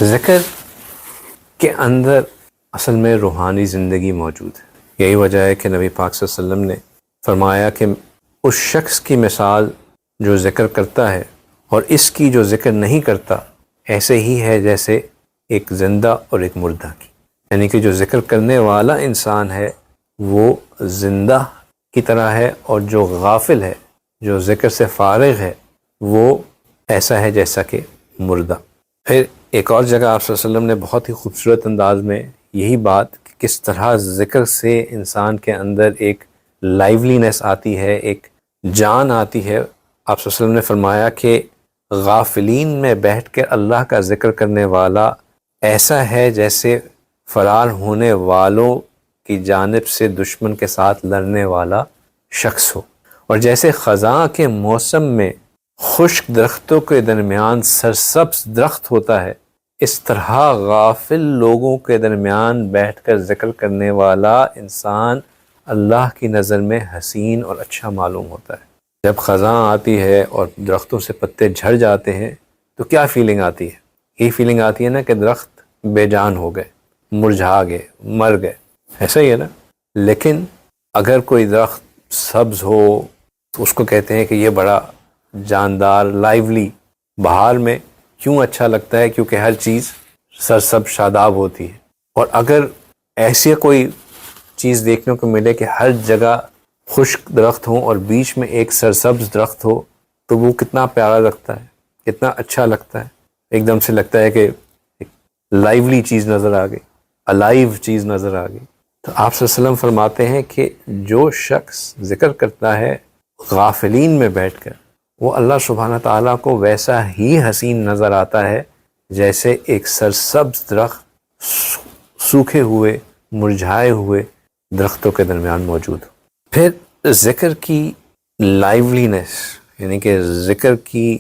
ذکر کے اندر اصل میں روحانی زندگی موجود ہے۔ یہی وجہ ہے کہ نبی پاک صلی اللہ علیہ وسلم نے فرمایا کہ اس شخص کی مثال جو ذکر کرتا ہے اور اس کی جو ذکر نہیں کرتا ایسے ہی ہے جیسے ایک زندہ اور ایک مردہ کی، یعنی کہ جو ذکر کرنے والا انسان ہے وہ زندہ کی طرح ہے، اور جو غافل ہے، جو ذکر سے فارغ ہے، وہ ایسا ہے جیسا کہ مردہ۔ پھر ایک اور جگہ آپ صلی اللہ علیہ وسلم نے بہت ہی خوبصورت انداز میں یہی بات کہ کس طرح ذکر سے انسان کے اندر ایک لائیولینس آتی ہے، ایک جان آتی ہے۔ آپ صلی اللہ علیہ وسلم نے فرمایا کہ غافلین میں بیٹھ کے اللہ کا ذکر کرنے والا ایسا ہے جیسے فرار ہونے والوں کی جانب سے دشمن کے ساتھ لڑنے والا شخص ہو، اور جیسے خزاں کے موسم میں خشک درختوں کے درمیان سرسبز درخت ہوتا ہے، اس طرح غافل لوگوں کے درمیان بیٹھ کر ذکر کرنے والا انسان اللہ کی نظر میں حسین اور اچھا معلوم ہوتا ہے۔ جب خزاں آتی ہے اور درختوں سے پتے جھڑ جاتے ہیں تو کیا فیلنگ آتی ہے؟ یہی فیلنگ آتی ہے نا کہ درخت بے جان ہو گئے، مرجھا گئے، مر گئے، ایسا ہی ہے نا۔ لیکن اگر کوئی درخت سبز ہو تو اس کو کہتے ہیں کہ یہ بڑا جاندار، لائیولی۔ بہار میں کیوں اچھا لگتا ہے؟ کیونکہ ہر چیز سرسبز شاداب ہوتی ہے، اور اگر ایسی کوئی چیز دیکھنے کو ملے کہ ہر جگہ خشک درخت ہوں اور بیچ میں ایک سرسبز درخت ہو تو وہ کتنا پیارا لگتا ہے، کتنا اچھا لگتا ہے۔ ایک دم سے لگتا ہے کہ ایک لائیولی چیز نظر آ گئی، الائیو چیز نظر آ گئی۔ تو آپ صلی اللہ علیہ وسلم فرماتے ہیں کہ جو شخص ذکر کرتا ہے غافلین میں بیٹھ کر، وہ اللہ سبحانہ تعالیٰ کو ویسا ہی حسین نظر آتا ہے جیسے ایک سرسبز درخت سوکھے ہوئے، مرجھائے ہوئے درختوں کے درمیان موجود ہو۔ پھر ذکر کی لائیولینس، یعنی کہ ذکر کی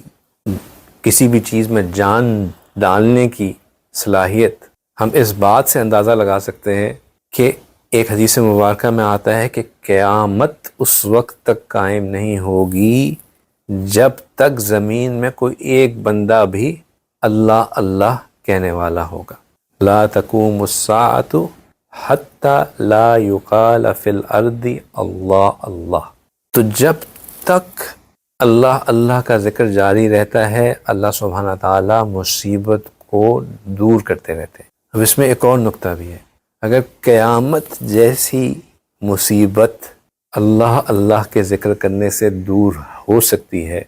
کسی بھی چیز میں جان ڈالنے کی صلاحیت، ہم اس بات سے اندازہ لگا سکتے ہیں کہ ایک حدیث مبارکہ میں آتا ہے کہ قیامت اس وقت تک قائم نہیں ہوگی جب تک زمین میں کوئی ایک بندہ بھی اللہ اللہ کہنے والا ہوگا۔ لا تقوم الساعة حتى لا يقال في الارض اللہ اللہ۔ تو جب تک اللہ اللہ کا ذکر جاری رہتا ہے، اللہ سبحانہ تعالیٰ مصیبت کو دور کرتے رہتے ہیں۔ اب اس میں ایک اور نقطہ بھی ہے، اگر قیامت جیسی مصیبت اللہ اللہ کے ذکر کرنے سے دور ہو سکتی ہے،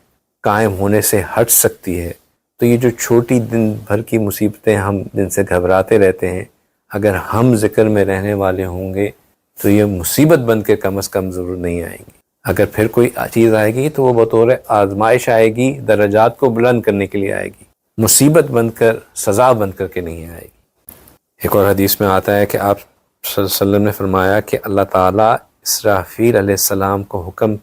قائم ہونے سے ہٹ سکتی ہے، تو یہ جو چھوٹی دن بھر کی مصیبتیں ہم جن سے گھبراتے رہتے ہیں، اگر ہم ذکر میں رہنے والے ہوں گے تو یہ مصیبت بن کے کم از کم ضرور نہیں آئیں گی۔ اگر پھر کوئی چیز آئے گی تو وہ بطور آزمائش آئے گی، درجات کو بلند کرنے کے لیے آئے گی، مصیبت بن کر، سزا بن کر کے نہیں آئے گی۔ ایک اور حدیث میں آتا ہے کہ آپ صلی اللہ علیہ وسلم نے فرمایا کہ اللہ تعالیٰ اسرافیل علیہ السلام کو حکم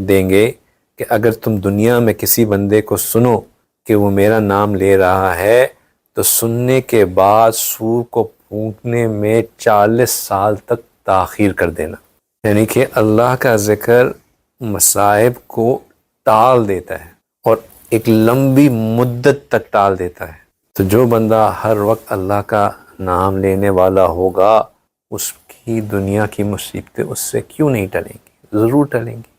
دیں گے کہ اگر تم دنیا میں کسی بندے کو سنو کہ وہ میرا نام لے رہا ہے تو سننے کے بعد سور کو پھونکنے میں 40 سال تک تاخیر کر دینا، یعنی کہ اللہ کا ذکر مصائب کو ٹال دیتا ہے اور ایک لمبی مدت تک ٹال دیتا ہے۔ تو جو بندہ ہر وقت اللہ کا نام لینے والا ہوگا، اس کی دنیا کی مصیبتیں اس سے کیوں نہیں ٹلیں گی؟ ضرور ٹلیں گی۔